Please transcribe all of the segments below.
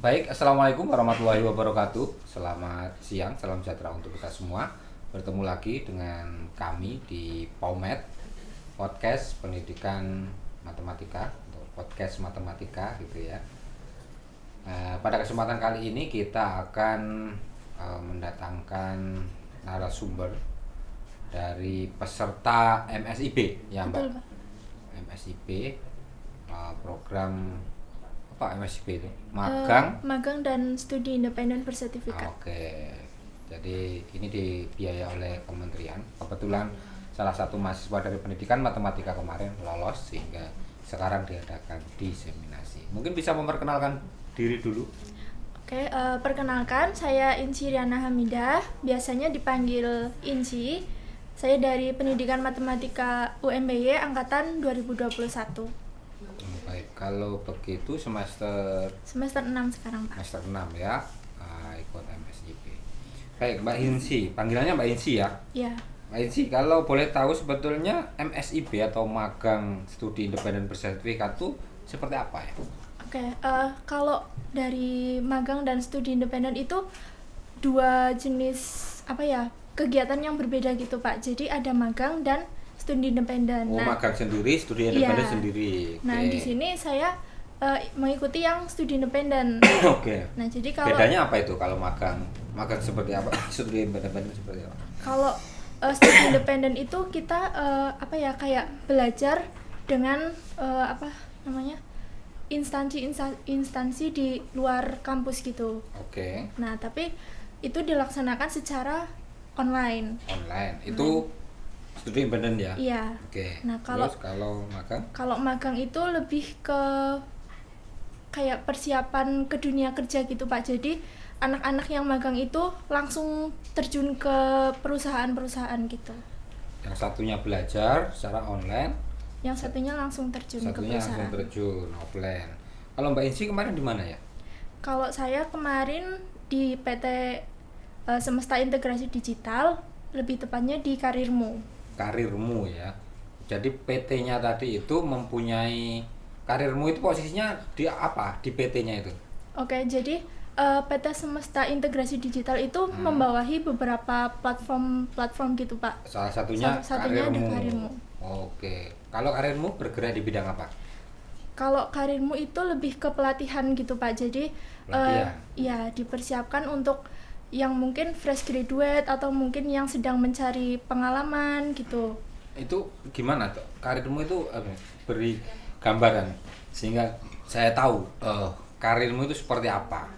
Baik, Assalamualaikum warahmatullahi wabarakatuh. Selamat siang, salam sejahtera untuk kita semua. Bertemu lagi dengan kami di PAUMED, Podcast Pendidikan Matematika, atau Podcast Matematika gitu ya. Pada kesempatan kali ini kita akan mendatangkan narasumber dari peserta MSIP ya Mbak. Betul, Pak. MSIP, program apa MSIP itu? Magang. Magang dan studi independen bersertifikat. Oke, jadi ini dibiayai oleh kementerian. Kebetulan salah satu mahasiswa dari pendidikan matematika kemarin lolos sehingga sekarang diadakan diseminasi. Mungkin bisa memperkenalkan diri dulu. Oke, perkenalkan saya Inci Riana Hamidah, biasanya dipanggil Inci. Saya dari Pendidikan Matematika UMBY angkatan 2021. Baik, kalau begitu Semester 6 sekarang, Pak. semester 6 ya, ikut MSIP. Baik, Mbak Insi, panggilannya Mbak Insi ya. Ya. Mbak Insi, kalau boleh tahu sebetulnya MSIP atau magang studi independen bersertifikat itu seperti apa ya? Oke, kalau dari magang dan studi independen itu dua jenis kegiatan yang berbeda gitu, Pak. Jadi ada magang dan studi independen. Magang sendiri, studi independen iya. sendiri. Nah, di sini saya mengikuti yang studi independen. Oke. Nah, jadi kalau bedanya apa itu kalau magang? Magang seperti apa? Studi independen seperti apa? Kalau studi independen itu kita kayak belajar dengan instansi di luar kampus gitu. Oke. Nah, tapi itu dilaksanakan secara online. Itu studi independen ya? Iya. Oke. Nah, terus kalau magang? Kalau magang itu lebih ke kayak persiapan ke dunia kerja gitu, Pak. Jadi anak-anak yang magang itu langsung terjun ke perusahaan-perusahaan gitu. Yang satunya belajar secara online, yang satunya langsung terjun ke perusahaan. Langsung terjun offline. Kalau Mbak Insi kemarin di mana ya? Kalau saya kemarin di PT Semesta Integrasi Digital, lebih tepatnya di Karirmu. Karirmu ya. Jadi PT-nya tadi itu mempunyai Karirmu itu posisinya di apa? Di PT-nya itu? Oke, jadi PT Semesta Integrasi Digital itu membawahi beberapa platform gitu, Pak. Salah satunya ada Karirmu. Oke. Kalau Karirmu bergerak di bidang apa? Kalau Karirmu itu lebih ke pelatihan gitu, Pak. Jadi ya dipersiapkan untuk yang mungkin fresh graduate atau mungkin yang sedang mencari pengalaman gitu. Itu gimana tuh? Karirmu itu beri gambaran sehingga saya tahu karirmu itu seperti apa.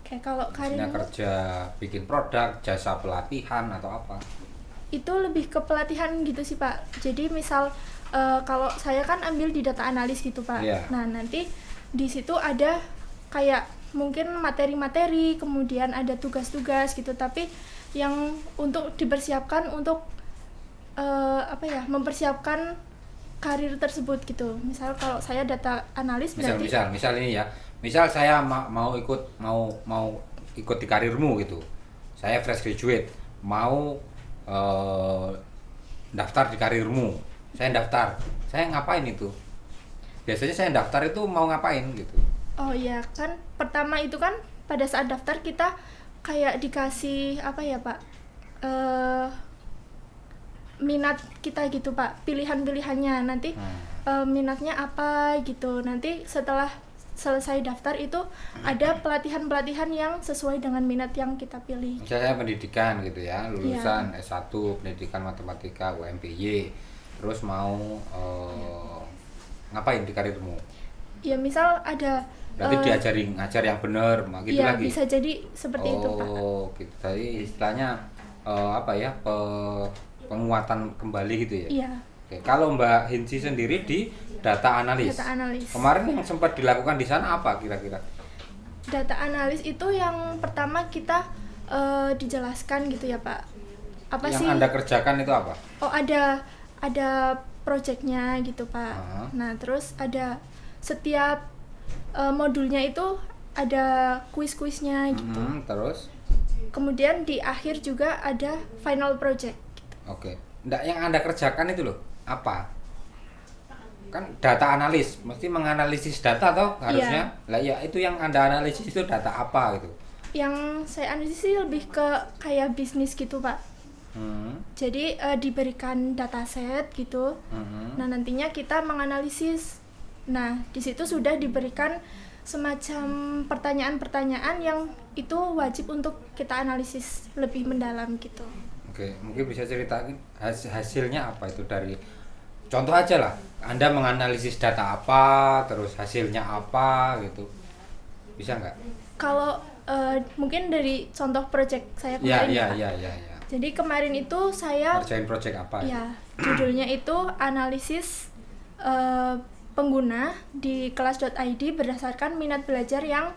Oke, kalau Karirmu kerja bikin produk, jasa pelatihan atau apa? Itu lebih ke pelatihan gitu sih, Pak. Jadi misal kalau saya kan ambil di data analis gitu, Pak. Yeah. Nah, nanti di situ ada kayak mungkin materi-materi, kemudian ada tugas-tugas gitu, tapi yang untuk dipersiapkan untuk mempersiapkan karir tersebut gitu. Misal kalau saya data analis misal ini ya. Misal saya mau ikut di Karirmu gitu. Saya fresh graduate, mau daftar di Karirmu. Saya daftar. Saya ngapain itu? Biasanya saya daftar itu mau ngapain gitu. Oh iya, kan pertama itu kan pada saat daftar kita kayak dikasih Pak? Minat kita gitu, Pak. Pilihan-pilihannya nanti minatnya apa gitu. Nanti setelah selesai daftar itu ada pelatihan-pelatihan yang sesuai dengan minat yang kita pilih. Misalnya pendidikan gitu ya, lulusan S1 pendidikan matematika UMBY, terus mau ngapain di Karirmu? Ya misal ada berarti ngajar yang benar gitu ya, lagi. bisa jadi seperti itu, Pak. Gitu. Jadi istilahnya penguatan kembali gitu ya. Iya. Oke, kalau Mbak Hinsi sendiri di data analis. Kemarin yang sempat dilakukan di sana apa kira-kira? Data analis itu yang pertama kita dijelaskan gitu ya, Pak. Apa yang sih? Anda kerjakan itu apa? Oh, ada projectnya gitu, Pak. Nah, terus ada setiap modulnya itu ada kuis-kuisnya gitu. Terus? Kemudian di akhir juga ada final project. Oke. Nggak, yang Anda kerjakan itu loh, apa? kan data analis, mesti menganalisis data toh harusnya. Lah ya itu yang Anda analisis itu data apa gitu? Yang saya analisis sih lebih ke kayak bisnis gitu Pak. Jadi diberikan dataset gitu. Nah nantinya kita menganalisis. Nah di situ sudah diberikan semacam pertanyaan-pertanyaan yang itu wajib untuk kita analisis lebih mendalam gitu. Oke, mungkin bisa ceritakan hasilnya apa itu dari contoh aja lah. Anda menganalisis data apa, terus hasilnya apa gitu. Bisa nggak? Kalau mungkin dari contoh project saya kemarin ya. Jadi kemarin itu saya ngerjain project apa? Ya, judulnya itu analisis pengguna di kelas.id berdasarkan minat belajar yang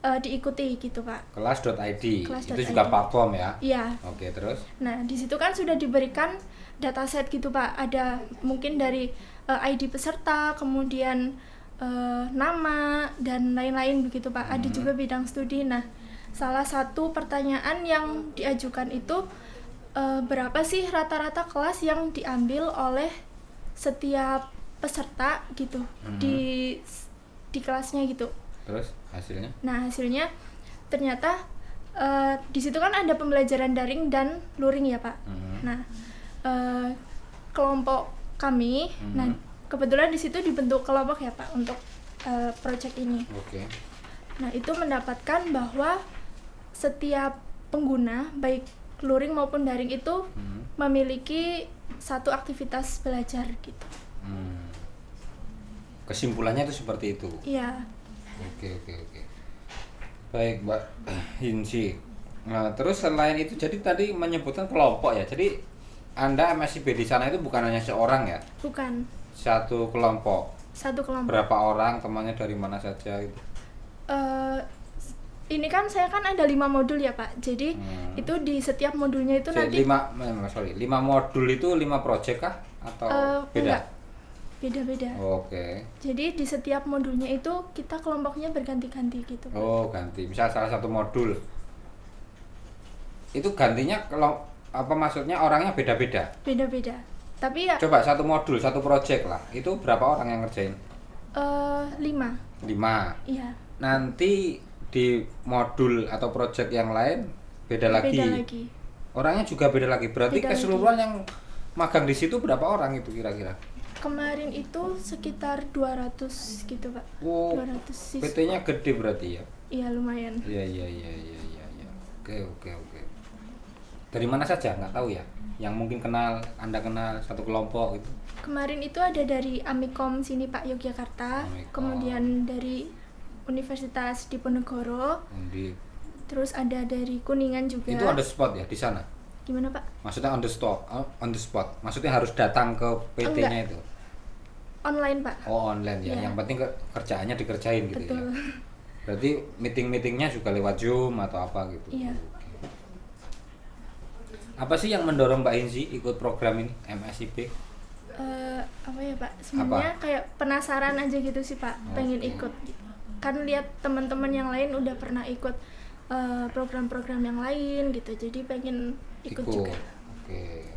diikuti gitu Pak. Kelas.id itu Kelas.id. juga platform ya? Iya. Oke, terus? Nah di situ kan sudah diberikan dataset gitu Pak. Ada mungkin dari ID peserta, kemudian nama dan lain-lain begitu Pak. Ada juga bidang studi. Nah salah satu pertanyaan yang diajukan itu berapa sih rata-rata kelas yang diambil oleh setiap peserta gitu di kelasnya gitu. Terus hasilnya? Nah hasilnya ternyata di situ kan ada pembelajaran daring dan luring ya Pak. Nah kelompok kami, nah kebetulan di situ dibentuk kelompok ya Pak untuk project ini. Oke. Nah itu mendapatkan bahwa setiap pengguna baik luring maupun daring itu memiliki satu aktivitas belajar gitu. Kesimpulannya itu seperti itu. Iya. Oke. Baik Mbak Hinsi. Nah terus selain itu, jadi tadi menyebutkan kelompok ya. Jadi Anda MSIB di sana itu bukan hanya seorang ya? Bukan. Satu kelompok. Satu kelompok. Berapa orang, temannya dari mana saja itu? Ini kan saya kan ada 5 modul ya Pak. Jadi itu di setiap modulnya itu nanti 5 modul itu 5 project kah atau beda? Enggak. Beda-beda. Oke. Jadi di setiap modulnya itu kita kelompoknya berganti-ganti gitu. Oh, ganti. Misal salah satu modul itu gantinya kalau apa maksudnya orangnya beda-beda? Beda-beda. Tapi ya Coba satu modul, satu project lah. Itu berapa orang yang ngerjain? 5. 5. Iya. Nanti di modul atau project yang lain beda lagi. Beda lagi. Orangnya juga beda lagi. Berarti Beda keseluruhan yang magang di situ berapa orang itu kira-kira? Kemarin itu sekitar 200 gitu Pak. Oh, 200 siswa. PT-nya gede berarti ya? Iya lumayan. Iya. Oke. Dari mana saja nggak tahu ya? Yang mungkin Anda kenal satu kelompok itu? Kemarin itu ada dari Amikom sini Pak Yogyakarta, kemudian dari Universitas Diponegoro, terus ada dari Kuningan juga. Itu on the spot ya di sana? Gimana Pak? Maksudnya on the spot. Maksudnya harus datang ke PT-nya itu? Online Pak. Oh online ya. Yang penting kerjaannya dikerjain gitu. Betul. Ya. Berarti meetingnya juga lewat Zoom atau apa gitu? Iya. Apa sih yang mendorong Mbak Hinsi ikut program ini MSIP? Apa ya Pak? Sebenarnya kayak penasaran aja gitu sih Pak, pengen ikut. Kan lihat teman-teman yang lain udah pernah ikut program-program yang lain gitu, jadi pengen ikut juga. Oke.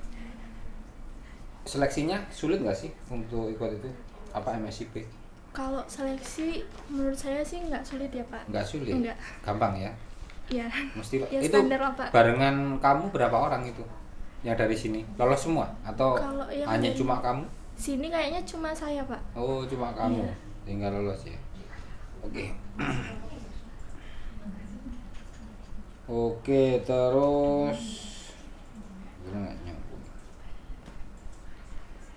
Seleksinya sulit nggak sih untuk ikut itu? Apa MSIP? Kalau seleksi menurut saya sih nggak sulit ya Pak. Nggak sulit? Nggak. Gampang ya? Iya. Mesti Ya, itu standar lah, Pak. barengan kamu berapa orang itu? Yang dari sini lolos semua atau Kalau yang hanya dari cuma kamu? Sini kayaknya cuma saya Pak. Oh cuma kamu, Iya. tinggal lolos ya. Oke. Oke terus nggak nyambung.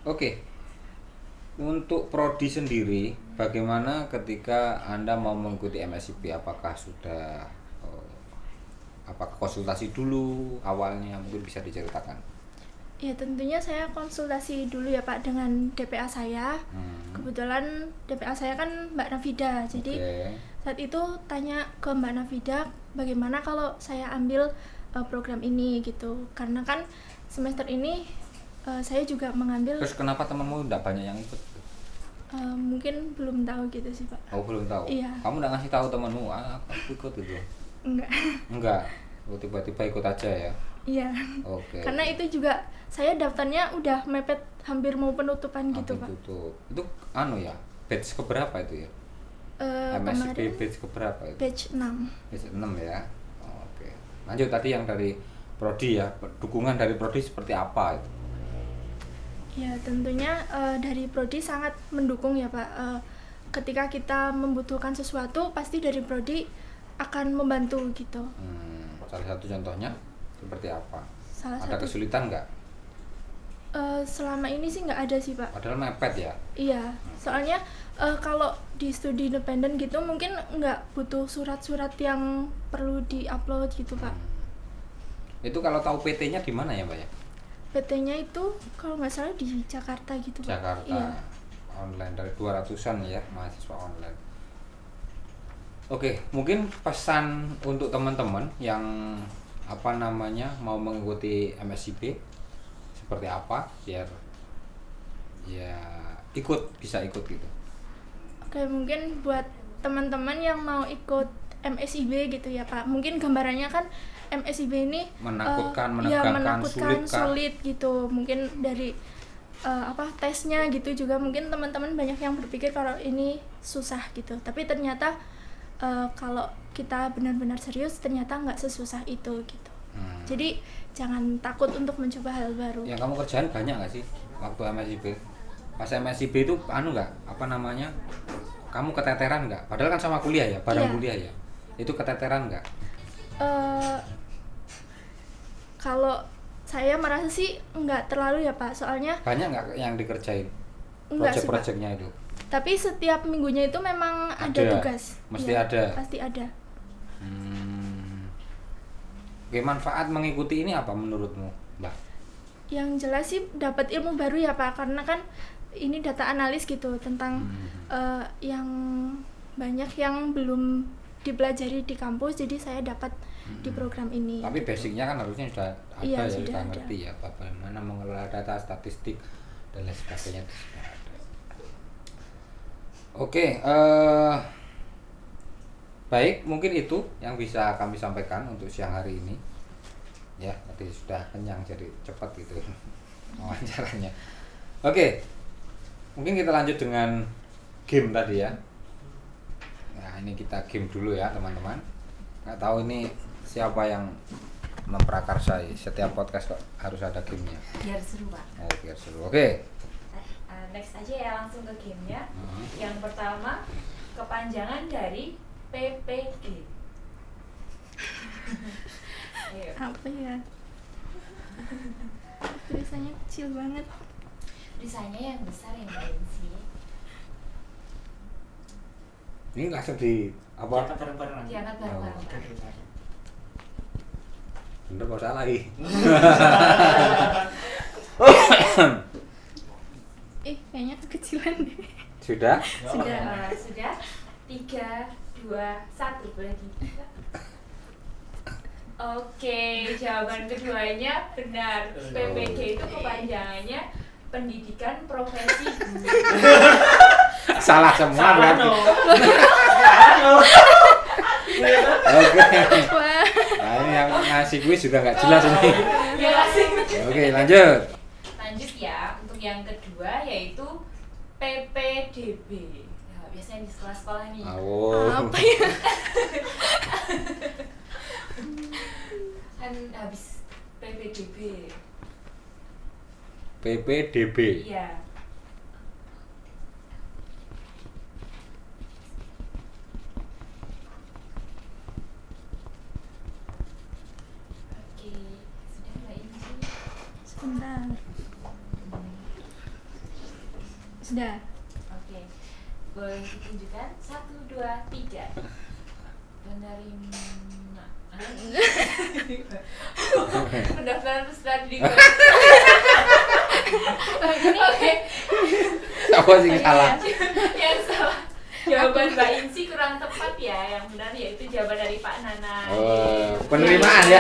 Oke. Untuk prodi sendiri, bagaimana ketika Anda mau mengikuti MSIP? Apakah sudah apakah konsultasi dulu awalnya, mungkin bisa diceritakan? Ya tentunya saya konsultasi dulu ya Pak dengan DPA saya. Kebetulan DPA saya kan Mbak Nafida, jadi saat itu tanya ke Mbak Nafida bagaimana kalau saya ambil program ini gitu, karena kan semester ini saya juga mengambil. Terus kenapa temanmu tidak banyak yang ikut? Mungkin belum tahu gitu sih Pak. Oh belum tahu? Iya. Kamu udah ngasih tahu temanmu, aku ikut gitu? Enggak. Enggak, tiba-tiba ikut aja ya? Iya. Oke. Karena itu juga saya daftarnya udah mepet hampir mau penutupan gitu, Pak. Tutup. Itu ya, batch keberapa itu ya? MSIP Kemarin batch keberapa itu? batch 6. Batch 6 ya. Oke. Lanjut tadi yang dari prodi ya. Dukungan dari prodi seperti apa itu? Ya, tentunya dari prodi sangat mendukung ya, Pak. Ketika kita membutuhkan sesuatu, pasti dari prodi akan membantu gitu. Salah satu contohnya seperti apa? Salah Ada satu kesulitan nggak? selama ini sih nggak ada sih, Pak. Padahal mepet ya. Iya, soalnya kalau di studi independen gitu mungkin nggak butuh surat-surat yang perlu di-upload gitu, Pak. Itu kalau tahu PT-nya di mana ya, Mbak ya? PT-nya itu kalau nggak salah di Jakarta gitu, Pak. Jakarta. Iya. Online dari 200-an ya mahasiswa online. Oke, mungkin pesan untuk teman-teman yang mau mengikuti MSIP seperti apa biar ya bisa ikut gitu. Oke, mungkin buat teman-teman yang mau ikut MSIB gitu ya, Pak. Mungkin gambarannya kan MSIB ini menakutkan, menegangkan, menakutkan, sulit gitu. Mungkin dari tesnya gitu juga mungkin teman-teman banyak yang berpikir kalau ini susah gitu. Tapi ternyata kalau kita benar-benar serius ternyata nggak sesusah itu gitu. Jadi jangan takut untuk mencoba hal baru. Yang kamu kerjain banyak nggak sih waktu MSIB? Pas MSIB itu nggak kamu keteteran nggak? Padahal kan sama kuliah ya, bareng kuliah ya. Itu keteteran nggak? Kalau saya merasa sih nggak terlalu ya, Pak. Soalnya banyak nggak yang dikerjain? Enggak sih, Pak. Project-projectnya itu? Tapi setiap minggunya itu memang ada tugas. Mesti ya, ada. Pasti ada. Oke, manfaat mengikuti ini apa menurutmu, Mbak? Yang jelas sih dapat ilmu baru ya, Pak, karena kan ini data analis gitu tentang yang banyak yang belum dipelajari di kampus, jadi saya dapat di program ini. Tapi basicnya kan harusnya sudah ada iya, ya, sudah kita ada. ngerti ya bagaimana mengelola data, statistik dan lain sebagainya. Oke, baik, mungkin itu yang bisa kami sampaikan untuk siang hari ini. Ya, tadi sudah kenyang jadi cepat gitu wawancaranya. Oke, mungkin kita lanjut dengan game tadi ya. Nah, ini kita game dulu ya teman-teman. Nggak tahu ini siapa yang memprakarsai setiap podcast kok harus ada gamenya. Biar seru, Pak. Oh, biar seru. Oke. Next aja ya, langsung ke gamenya. Yang pertama, kepanjangan dari PPG. Ayo. Apa ya? Tulisannya kecil banget. Tulisannya yang besar yang sih. Ini langsung di apa? Diangkat bareng-bareng. Bener kok salah lagi. Kayaknya kekecilan deh. Sudah? Sudah. 3, 2, 1 boleh dibuka. Oke, jawaban keduanya benar. PPG itu kepanjangannya Pendidikan Profesi Guru. Salah semua berarti. Oke. Nah, ini yang ngasih kuis juga nggak jelas ini. Oke, lanjut. Lanjut ya, untuk yang kedua yaitu PPDB. Ya, biasanya di sekolah-sekolah nih. Apa ya? Kan habis PPDB. PPDB. Iya. Oke, sudah Mbak Inci? Sebentar. Sudah. Oke, boleh ditunjukkan 1, 2, 3. Pendaftaran peserta didik. Oke. Apa sih salah? Yang salah. Jawaban Mbak Inci kurang tepat ya. Yang benar yaitu jawaban dari Pak Nana. Penerimaan ya.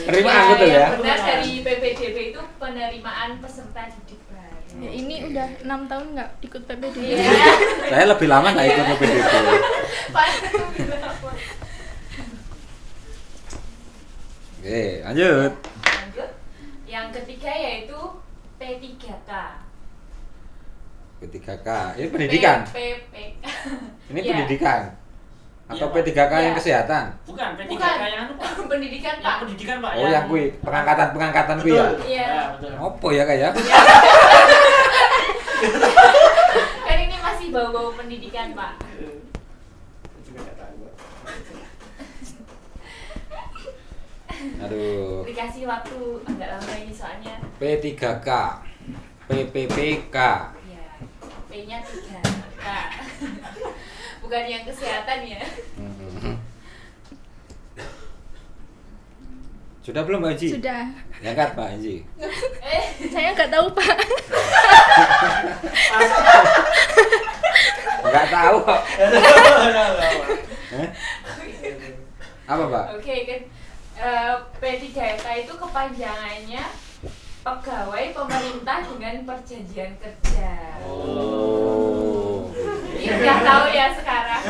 Penerimaan betul ya. Yang benar dari PPDB itu penerimaan peserta didik baru. Ya, ini udah 6 tahun nggak ikut PPD. Iya. Saya lebih lama nggak ikut PPDB. Pak. Oke, lanjut. ketiga yaitu P3K. P3K. Ini pendidikan. PPK. Ini Ya. pendidikan. Atau Iya, Pak. P3K yang Iya. kesehatan. Bukan, P3K Bukan. yang anu Pak. Pendidikan, Yang Pak. pendidikan Pak. Oh, yang kui pengangkatan kui ya. Betul. Iya. Ya, betul. Opo ya kayak? Kan ini masih bau-bau pendidikan, Pak. Aduh. Dikasih waktu agak lama ini soalnya. P3K. PPPK. Ya, P-nya 3K. Bukan yang kesehatan ya. Hmm. Sudah belum Mbak Haji? Sudah. Angkat Mbak Haji. Saya nggak tahu Pak. Enggak tahu kok. Eh? Apa Pak? Oke, kan P3K itu kepanjangannya Pegawai Pemerintah dengan Perjanjian Kerja. Oh. Ini udah tahu ya sekarang.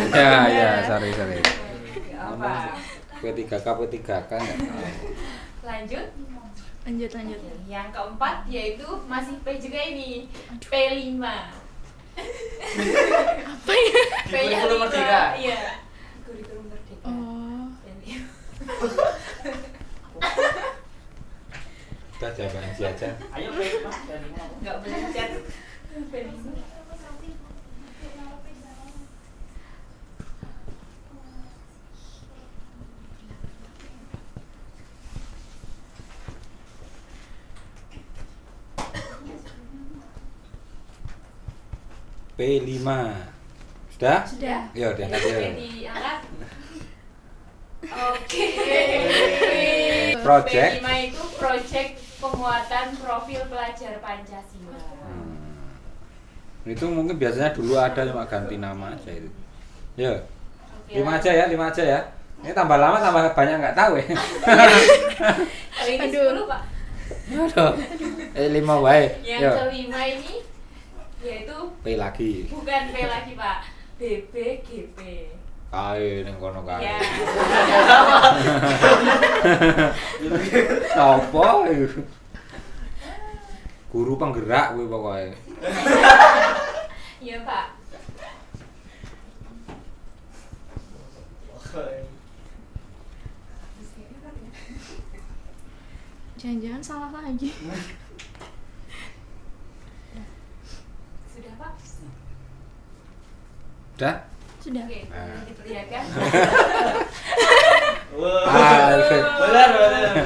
Ya, sorry. Nggak apa. P3K enggak tahu. Lanjut. Lanjut. Yang keempat yaitu masih P juga ini. P5. Apa ya? P-nya Kurikulum 5. Merdeka. Iya. Kurikulum Merdeka. Oh. P5. Kita jawaban Haji aja. Ayo Pak, dari mana? Nggak belajar. P5. P5. Sudah? Sudah. Yo, diangkat Oke, ya. diangkat. Oke. Project. P5 itu project penguatan profil pelajar Pancasila. Itu mungkin biasanya dulu ada cuma ganti nama aja itu. Ya. Oke, 5 aja ya, 5 aja ya. Ini tambah lama tambah banyak nggak tahu ya. Kali ini Aduh. 10, Pak. Aduh. 5 wae. Yang Yo. kelima ini yaitu P lagi. bukan P lagi, Pak. BBGP. Kae ning kono kae. Ya. Apa itu? Guru penggerak kuwi pokoke. Iya, Pak. Jangan-jangan salah lagi. Sudah, Pak? Udah? Sudah. Oke, boleh diperlihatkan. Benar.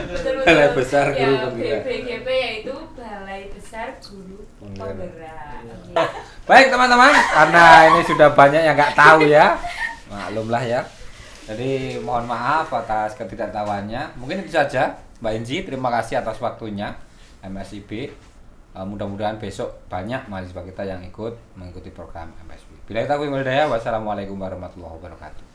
Betul-betul. Balai Besar Ya, Guru Penggerak. BBGP yaitu Balai Besar Guru Penggerak. Penggerak. Oke. Baik teman-teman, karena ini sudah banyak yang nggak tahu ya, maklumlah ya. Jadi mohon maaf atas ketidaktahuannya. Mungkin itu saja, Mbak Inji. Terima kasih atas waktunya MSIB. Mudah-mudahan besok banyak mahasiswa kita yang ikut mengikuti program MSIB. Bila kita Wassalamualaikum warahmatullahi wabarakatuh.